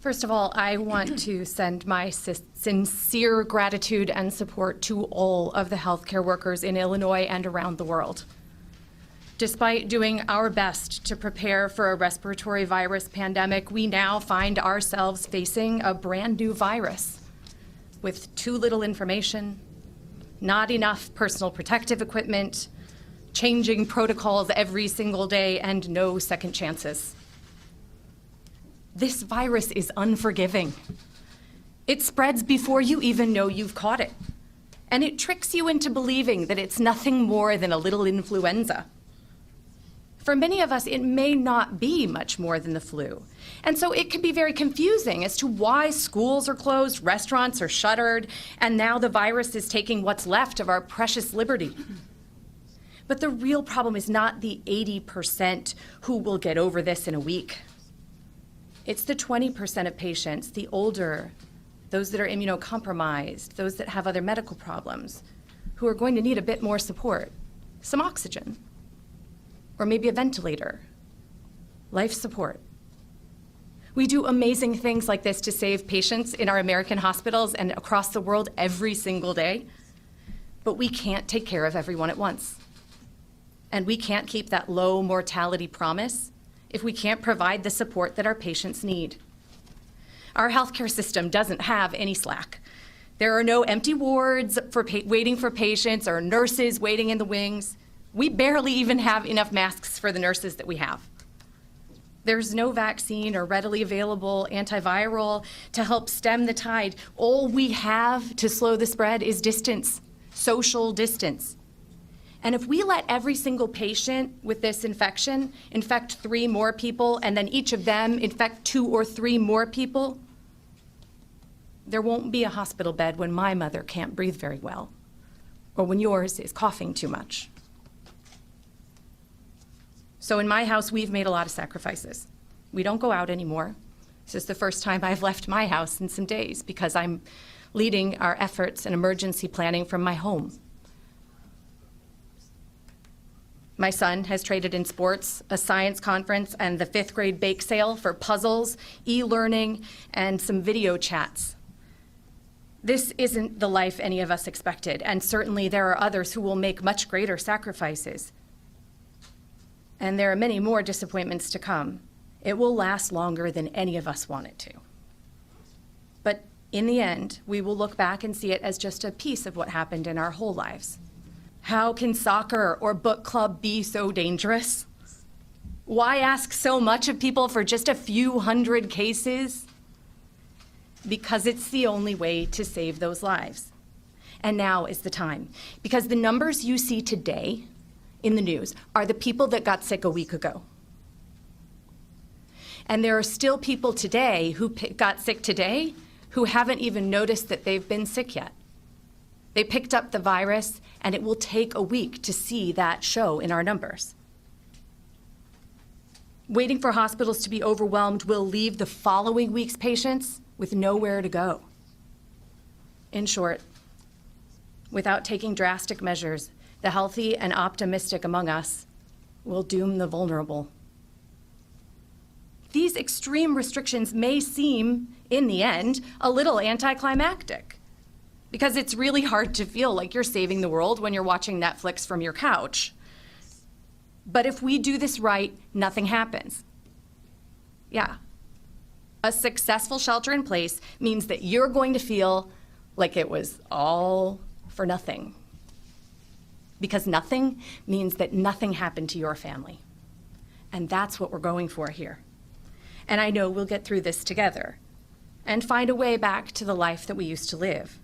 First of all, I want to send my sincere gratitude and support to all of the healthcare workers in Illinois and around the world. Despite doing our best to prepare for a respiratory virus pandemic, we now find ourselves facing a brand new virus with too little information, not enough personal protective equipment, changing protocols every single day, and no second chances. This virus is unforgiving. It spreads before you even know you've caught it. And it tricks you into believing that it's nothing more than a little influenza. For many of us, it may not be much more than the flu. And so it can be very confusing as to why schools are closed, restaurants are shuttered, and now the virus is taking what's left of our precious liberty. But the real problem is not the 80% who will get over this in a week. It's the 20% of patients, the older, those that are immunocompromised, those that have other medical problems, who are going to need a bit more support, some oxygen, or maybe a ventilator, life support. We do amazing things like this to save patients in our American hospitals and across the world every single day, but we can't take care of everyone at once. And we can't keep that low mortality promise if we can't provide the support that our patients need. Our healthcare system doesn't have any slack. There are no empty wards waiting for patients or nurses waiting in the wings. We barely even have enough masks for the nurses that we have. There's no vaccine or readily available antiviral to help stem the tide. All we have to slow the spread is distance, social distance. And if we let every single patient with this infection infect 3 more people, and then each of them infect 2 or 3 more people, there won't be a hospital bed when my mother can't breathe very well, or when yours is coughing too much. So in my house, we've made a lot of sacrifices. We don't go out anymore. This is the first time I've left my house in some days because I'm leading our efforts and emergency planning from my home. My son has traded in sports, a science conference, and the 5th grade bake sale for puzzles, e-learning, and some video chats. This isn't the life any of us expected, and certainly there are others who will make much greater sacrifices. And there are many more disappointments to come. It will last longer than any of us want it to. But in the end, we will look back and see it as just a piece of what happened in our whole lives. How can soccer or book club be so dangerous? Why ask so much of people for just a few hundred cases? Because it's the only way to save those lives. And now is the time. Because the numbers you see today in the news are the people that got sick a week ago. And there are still people today who got sick today who haven't even noticed that they've been sick yet. They picked up the virus, and it will take a week to see that show in our numbers. Waiting for hospitals to be overwhelmed will leave the following week's patients with nowhere to go. In short, without taking drastic measures, the healthy and optimistic among us will doom the vulnerable. These extreme restrictions may seem, in the end, a little anticlimactic, because it's really hard to feel like you're saving the world when you're watching Netflix from your couch. But if we do this right, nothing happens. Yeah. A successful shelter in place means that you're going to feel like it was all for nothing. Because nothing means that nothing happened to your family. And that's what we're going for here. And I know we'll get through this together and find a way back to the life that we used to live.